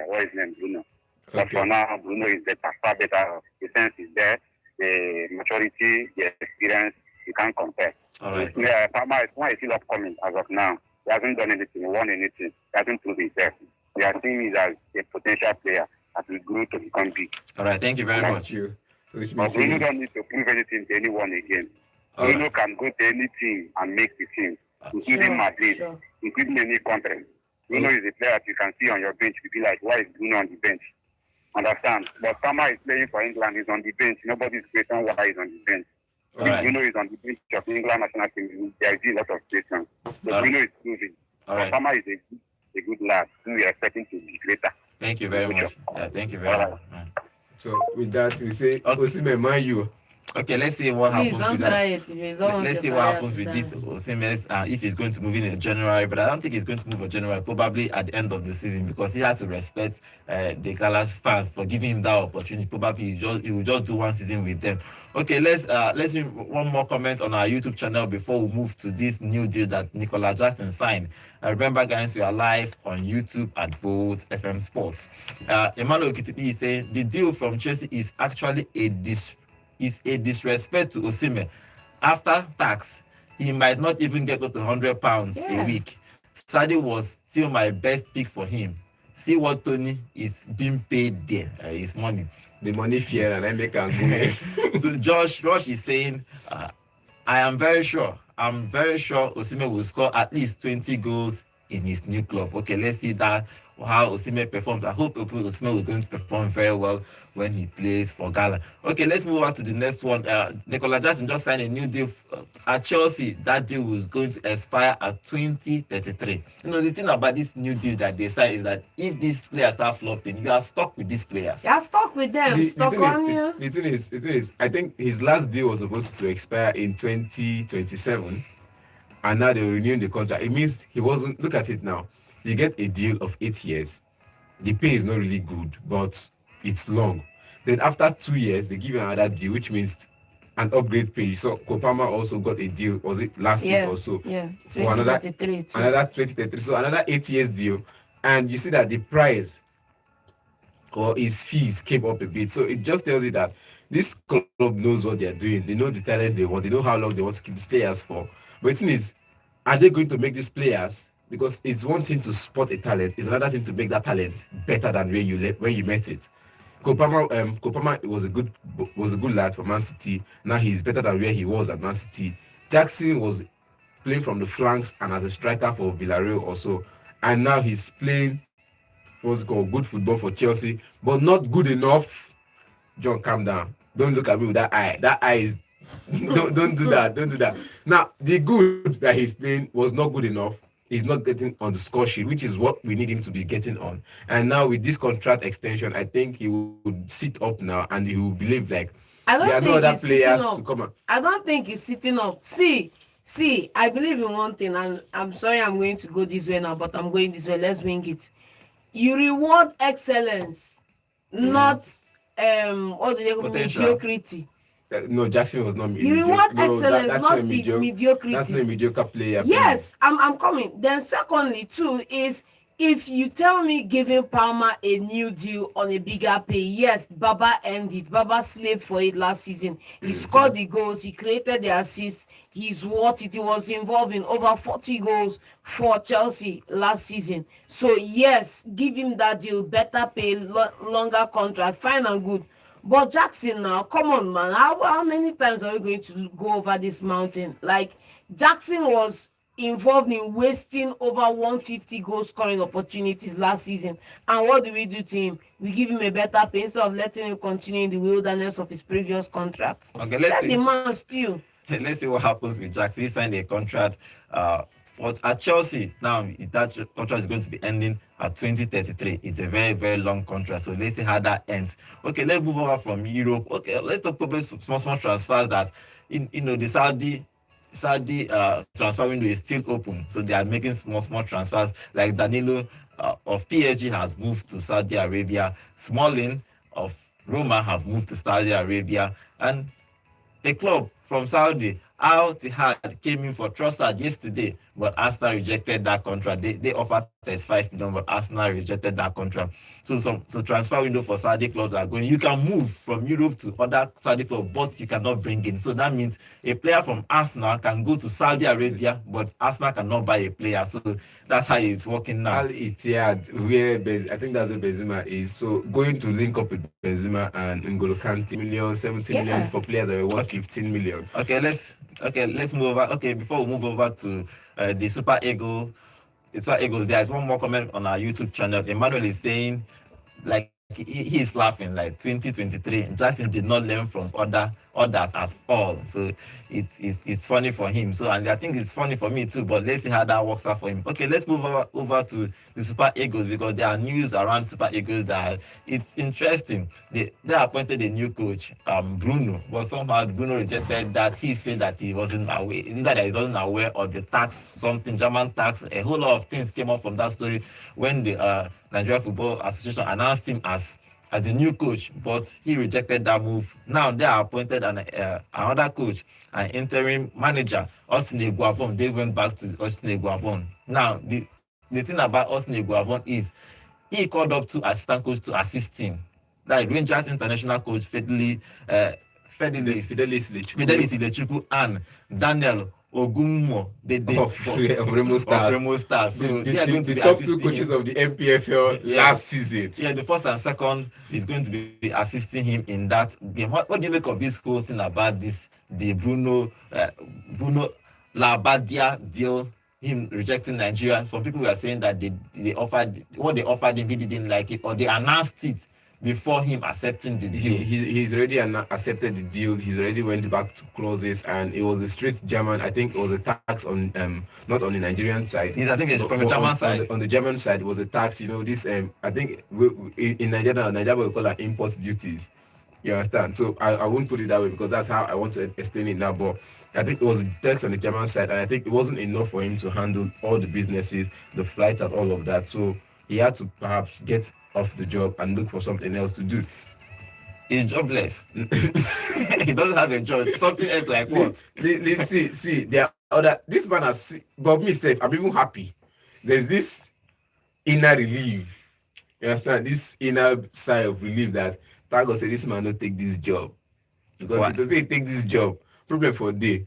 D: what is his name, Bruno. But for now, Bruno is better, far better. The sense is there, the maturity, the experience, you can't compare.
A: All right.
D: Yeah, Palmer is still upcoming as of now. He hasn't done anything, he won anything, he hasn't proved himself. We are seeing him as a potential player that will grow to become big.
A: All right, thank you very much.
B: So which
D: but
B: means
D: Bruno don't need to prove anything to anyone again. Bruno can go to any team and make the team, including Madrid, including any country. Bruno is a player that you can see on your bench. You be like, why is Bruno on the bench? Understand? But Palmer is playing for England, he's on the bench. Nobody's questioning why he's on the bench. Bruno is on the bench of England national team. There is a lot of questions. But Bruno is proving. Palmer is a good lad who we are expecting to be greater.
A: Thank you very much. Yeah, thank you very much.
B: So with that, we say
A: Okay.
B: Osimhen, man, you.
A: Okay, let's see what
C: Please
A: happens
C: don't
A: with
C: try
A: that.
C: it if you don't want
A: Let's see
C: your
A: what
C: career
A: happens
C: to
A: with
C: die.
A: this Osimhen, if he's going to move in January, but I don't think he's going to move in January, probably at the end of the season, because he has to respect the Galas fans for giving him that opportunity. Probably he will just do one season with them. Okay, let's do one more comment on our YouTube channel before we move to this new deal that Nicola Jackson signed. Remember, guys, we are live on YouTube at Volt FM Sports. Emmanuel Kitipi is saying the deal from Chelsea is actually a disrespect to Osimhen. After tax, he might not even get up to £100 a week. Sadio was still my best pick for him. See what Tony is being paid there, his money.
B: The money fear and I make am go.
A: So Josh Rush is saying, I'm very sure Osimhen will score at least 20 goals in his new club. Okay, let's see that how Osimhen performs. I hope Osimhen is going to perform very well when he plays for Ghana. Okay, let's move on to the next one. Nicola Jackson just signed a new deal at Chelsea. That deal was going to expire at 2033. You know, the thing about this new deal that they signed is that if these players start flopping, you are stuck with these players.
C: You're stuck with them, stuck on you.
B: The thing is, I think his last deal was supposed to expire in 2027, and now they're renewing the contract. It means he wasn't. Look at it now. You get a deal of 8 years. The pay is not really good, but it's long. Then after 2 years, they give you another deal, which means an upgrade pay. So Kopama also got a deal. Was it last week or so?
C: Yeah.
B: For another 2033. So another 8 years deal, and you see that the price or his fees came up a bit. So it just tells you that this club knows what they are doing. They know the talent they want. They know how long they want to keep these players for. But the thing is, are they going to make these players? Because it's one thing to spot a talent, it's another thing to make that talent better than where you met it. Kopama was a good lad for Man City. Now he's better than where he was at Man City. Jackson was playing from the flanks and as a striker for Villarreal also, and now he's playing what's called good football for Chelsea, but not good enough. John, calm down. Don't look at me with that eye. That eye is don't do that. Don't do that. Now the good that he's playing was not good enough. He's not getting on the score sheet, which is what we need him to be getting on. And now with this contract extension, I think he would sit up now and he will believe like there are no other players to come out.
C: I don't think he's sitting up. See, I believe in one thing, and I'm sorry I'm going to go this way now, but I'm going this way. Let's wing it. You reward excellence, not what do they call mediocrity.
B: No, Jackson was not
C: mediocre. You reward excellence, not mediocrity.
B: That's not a mediocre player.
C: Yes, I'm coming. Then secondly, too, is if you tell me giving Palmer a new deal on a bigger pay, yes, Baba ended. Baba slaved for it last season. He scored the goals. He created the assists. He's what it. He was involved in over 40 goals for Chelsea last season. So yes, give him that deal, better pay, longer contract, fine and good. But Jackson now, come on, man. How many times are we going to go over this mountain? Like, Jackson was involved in wasting over 150 goal scoring opportunities last season. And what do we do to him? We give him a better pay instead of letting him continue in the wilderness of his previous contract.
A: Okay, let's see.
C: The man still.
A: Let's see what happens with Jackson. He signed a contract at Chelsea. Now, that contract is going to be ending at 2033. It's a very, very long contract. So let's see how that ends. Okay, let's move over from Europe. Okay, let's talk about small transfers that, the Saudi transfer window is still open. So they are making small transfers. Like Danilo of PSG has moved to Saudi Arabia. Smalling of Roma have moved to Saudi Arabia. And the club from Saudi, Al Ittihad, came in for Trossard yesterday, but Arsenal rejected that contract. They offered 35 million, but Arsenal rejected that contract. So transfer window for Saudi clubs are going. You can move from Europe to other Saudi clubs, but you cannot bring in. So that means a player from Arsenal can go to Saudi Arabia, but Arsenal cannot buy a player. So that's how it's working now.
B: Al Ittihad, I think that's where Benzema is. So going to link up with Benzema and N'Golo Kante, 70 million for players that were worth 15 million.
A: Okay, let's move over. Okay, before we move over to the Super Eagles, there is one more comment on our YouTube channel. Emmanuel is saying, like, he is laughing, like 2023. Jackson did not learn from other others at all. So it's funny for him. So, and I think it's funny for me too. But let's see how that works out for him. Okay, let's move over to the Super Eagles, because there are news around Super Eagles that it's interesting. They appointed a new coach, Bruno, but somehow Bruno rejected that. He said that he wasn't aware, either that he wasn't aware of the tax, something German tax. A whole lot of things came up from that story when the Nigeria Football Association announced him as the new coach, but he rejected that move. Now they are appointed another coach, an interim manager, Osimhen Guavon. They went back to Osimhen Guavon. Now the thing about Osimhen Guavon is he called up two assistant coaches to assist him. Like Rangers international coach Fidelis Ilechukwu and Daniel Ogunmo,
B: of Remo Stars.
A: So they are going to
B: the
A: be
B: top two
A: assisting
B: coaches
A: him.
B: of the MPFL last season.
A: Yeah, the first and second is going to be assisting him in that game. What do you make of this whole thing about this, the Bruno Labbadia deal, him rejecting Nigeria? Some people were saying that they offered him, he didn't like it, or they announced it before him accepting the deal.
B: He's already accepted the deal. He's already went back to clauses, and it was a straight German. I think it was a tax on not on the Nigerian side.
A: I think it's from the German side.
B: On the German side, it was a tax. You know, this I think in Nigeria we call that import duties. You understand? So I won't put it that way because that's how I want to explain it now. But I think it was a tax on the German side, and I think it wasn't enough for him to handle all the businesses, the flights, and all of that. So he had to perhaps get off the job and look for something else to do.
A: He's jobless. He doesn't have a job. Something else like what?
B: See, there are other. This man has, but myself, I'm even happy. There's this inner relief. You understand? This inner sigh of relief that thank God say this man don't take this job. Because if he doesn't take this job, problem for day.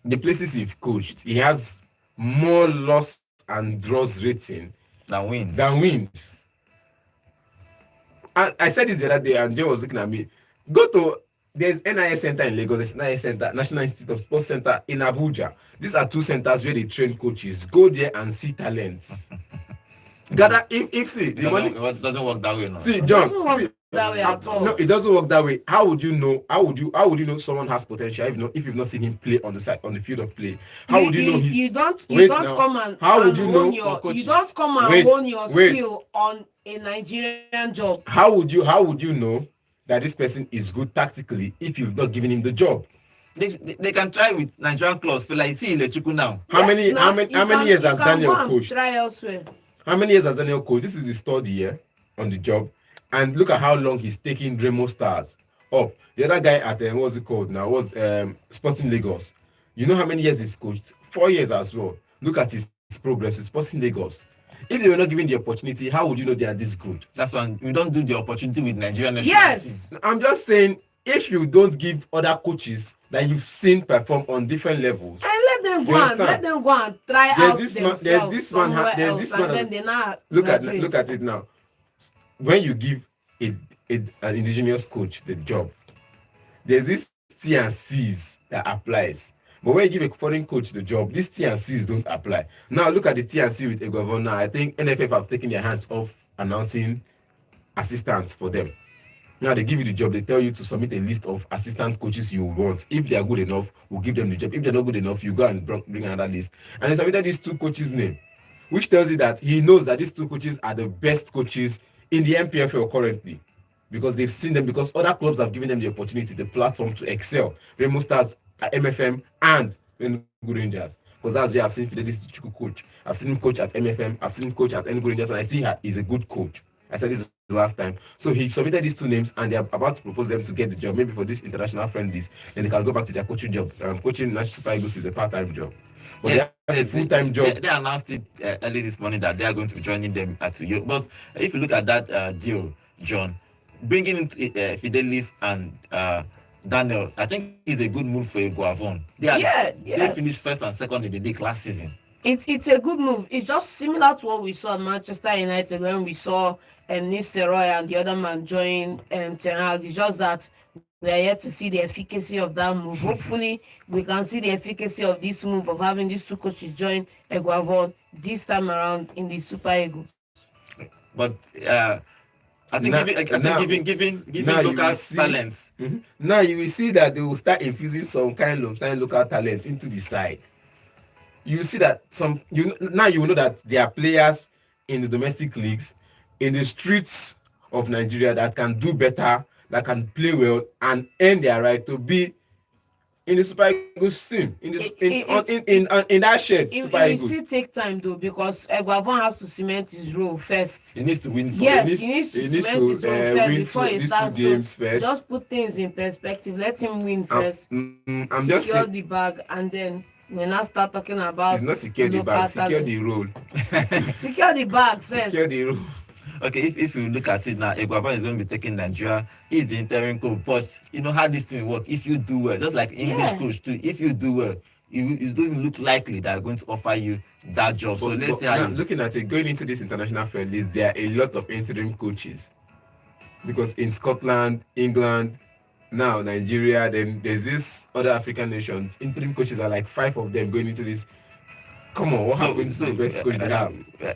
B: The places he's coached, he has more loss and draws rating
A: than wins.
B: I said this the other day, and Joe was looking at me. There's NIS Center in Lagos, there's NIS Center, National Institute of Sports Center in Abuja. These are two centers where they train coaches. Go there and see talents. Gather if see the money.
A: It doesn't work that way. No.
B: See, John.
C: That way at all.
B: No, it doesn't work that way. How would you know? How would you know someone has potential if you've not seen him play on the field of play? How would you know he's?
C: You don't come and
B: how would you know?
C: You don't come and hone your skill on a Nigerian job.
B: How would you know that this person is good tactically if you've not given him the job?
A: They can try with Nigerian clubs. Feel like see Ilechukwu now.
B: How many years has Daniel coached?
C: Try elsewhere.
B: How many years has Daniel coached? This is his third year on the job. And look at how long he's taking Remo Stars up. The other guy at what's it called now was Sporting Lagos. You know how many years he's coached? 4 years as well. Look at his progress with Sporting Lagos. If they were not given the opportunity, how would you know they are this good?
A: That's why we don't do the opportunity with Nigerian national
C: Yes.
A: team.
B: I'm just saying, if you don't give other coaches that you've seen perform on different levels,
C: and let them go and try out themselves.
B: There's this one.
C: Then they now
B: look at it now. When you give an indigenous coach the job, there's this T&Cs that applies. But when you give a foreign coach the job, these T&Cs don't apply. Now look at the T&C with Eguavon. Now I think NFF have taken their hands off announcing assistants for them. Now they give you the job, they tell you to submit a list of assistant coaches you want. If they are good enough, we'll give them the job. If they're not good enough, you go and bring another list. And they submitted these two coaches' name, which tells you that he knows that these two coaches are the best coaches in the MPFL currently, because they've seen them, because other clubs have given them the opportunity, the platform to excel. Remo Stars, MFM, and Enugu Rangers. Because that's where I've seen Fidelis Ilechukwu coach. I've seen him coach at MFM, I've seen him coach at Enugu Rangers, and I see he's a good coach. I said this last time. So he submitted these two names, and they're about to propose them to get the job, maybe for this international friendlies. Then they can go back to their coaching job. Coaching National Super Eagles is a part-time job. But
A: yes,
B: they have a full-time job.
A: They announced it early this morning that they are going to be joining them at you. But if you look at that deal, John, bringing in Fidelis and Daniel, I think is a good move for Eguavon. They finished first and second in the league last season.
C: It's a good move. It's just similar to what we saw at Manchester United when we saw Nistelrooy and the other man join Ten Hag. It's just that we are yet to see the efficacy of that move. Hopefully, we can see the efficacy of this move of having these two coaches join Eguavon this time around in the Super Eagles.
A: But I think giving
B: now you
A: local
B: will see-
A: talents.
B: Now you will see that they will start infusing some kind of local talent into the side. You see that you will know that there are players in the domestic leagues, in the streets of Nigeria that can do better, that can play well and earn their right to be in the Super Eagles team, in that shed.
C: It
B: Super
C: will
B: Eagles.
C: still take time though, because Eguavon has to cement his role first.
A: He needs to win first.
C: Yes, he needs to cement his role first
B: win
C: before he
B: these
C: starts.
B: 2 games first.
C: Just put things in perspective. Let him win first.
B: I'm
C: Secure
B: just saying,
C: the bag, and then we now start talking about.
B: it's not secure the
C: local
B: bag, secure the
C: talents.
B: role.
C: Secure the bag first.
B: Secure the role.
A: Okay, if you look at it now, Eguavon is going to be taking Nigeria. He's the interim coach, but you know how this thing works. If you do well, just like English coach too, if you do well, it don't even look likely that they're going to offer you that job. So let's see how.
B: Looking at it, going into this international friendlies, there are a lot of interim coaches, because in Scotland, England, now Nigeria, then there's this other African nations. Interim coaches are like 5 of them going into this. Come on, what happened to the best coach they have?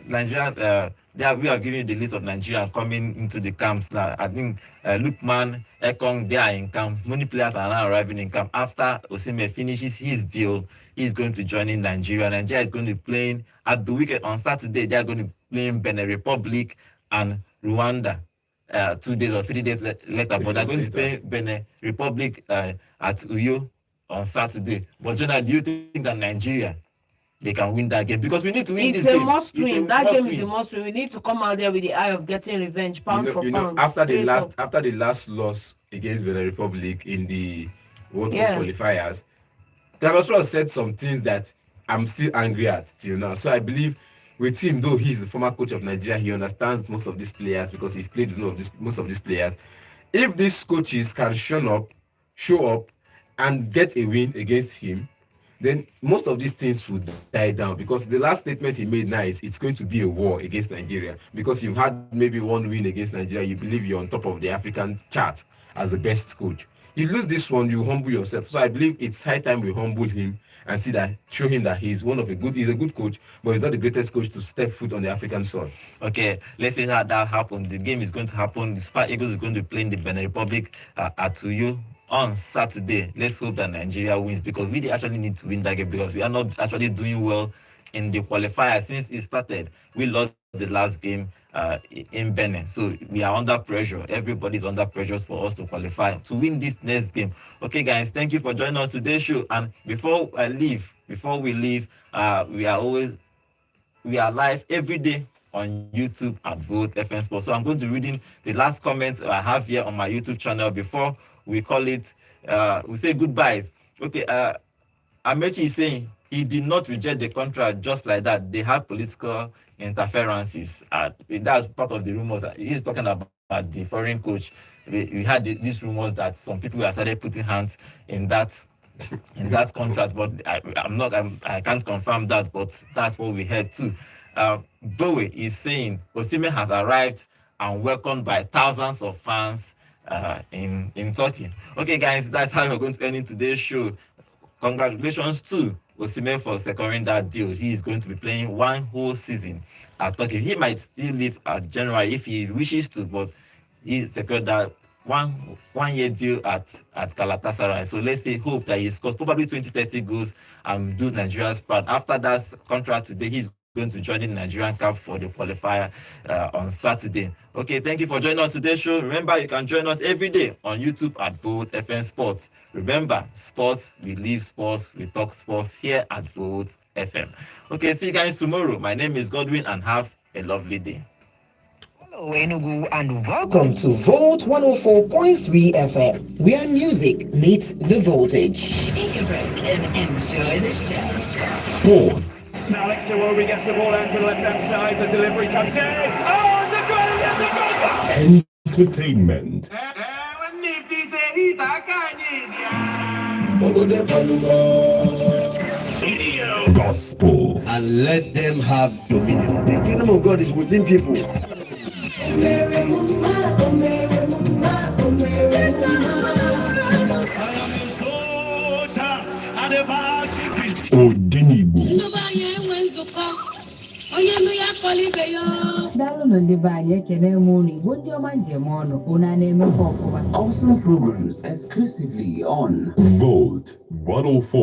A: Nigeria, we are giving you the list of Nigeria coming into the camps now. I think Lukman, Ekong, they are in camp. Many players are now arriving in camp. After Osimhen finishes his deal, he's going to join in Nigeria. Nigeria is going to be playing at the weekend on Saturday. They are going to be playing Benin Republic and Rwanda 2 days or 3 days later. But they're going to play Benin Republic at Uyo on Saturday. But Jonah, do you think that Nigeria, they can win that game? Because we need to win this game.
C: It's a must win. That game is a must win. We need to come out there with the eye of getting revenge, pound for pound.
B: After the last loss against Benin Republic in the World Cup qualifiers, Galatasaray said some things that I'm still angry at till now. So I believe with him, though he's the former coach of Nigeria, he understands most of these players because he's played with most of these players. If these coaches can show up and get a win against him, then most of these things would die down, because the last statement he made now is it's going to be a war against Nigeria, because you've had maybe 1 win against Nigeria, you believe you're on top of the African chart as the best coach. You lose this one, you humble yourself. So I believe it's high time we humble him and show him that he's a good coach, but he's not the greatest coach to step foot on the African soil.
A: Okay, let's see how that happens. The game is going to happen. The Super Eagles is going to be playing the Benin Republic at Uyo on Saturday. Let's hope that Nigeria wins, because we actually need to win that game, because we are not actually doing well in the qualifier since it started. We lost the last game in Benin, so we are under pressure. Everybody's under pressure for us to qualify to win this next game. Okay, guys, thank you for joining us today's show. And before we leave, we are live every day on YouTube at Vote FM Sports. So I'm going to reading the last comments I have here on my YouTube channel before we call it. We say goodbyes. Okay, Amechi is saying he did not reject the contract just like that. They had political interferences. That's part of the rumors. He's talking about the foreign coach. We had these rumors that some people have started putting hands in that contract, but I can't confirm that, but that's what we heard too. Bowe is saying Osimhen has arrived and welcomed by thousands of fans in Turkey. Okay, guys, that's how we're going to end in today's show. Congratulations to Osimhen for securing that deal. He is going to be playing 1 whole season at Turkey. He might still leave at January if he wishes to, but he secured that one year deal at Galatasaray. So let's say hope that he scores probably 20-30 goals and do Nigeria's part. After that contract today, he's going to join the Nigerian camp for the qualifier on Saturday. Okay, thank you for joining us today's show. Remember, you can join us every day on YouTube at Vote FM Sports. Remember, sports, we live sports, we talk sports here at Vote FM. Okay, see you guys tomorrow. My name is Godwin, and have a lovely day.
I: Hello, Enugu, and welcome to Vote 104.3 FM, where music meets the voltage.
J: Take a break and enjoy the show.
H: Sports.
K: Now Alex Iwobi gets the ball out to the left-hand side. The delivery comes in. Oh, it's a goal! It's a goal!
H: Entertainment. Gospel.
L: And let them have dominion. The kingdom of God is within people.
H: Odinibo.
J: Onye nu ya kpọlibe ya
M: Awesome programs exclusively on
H: Volt 104.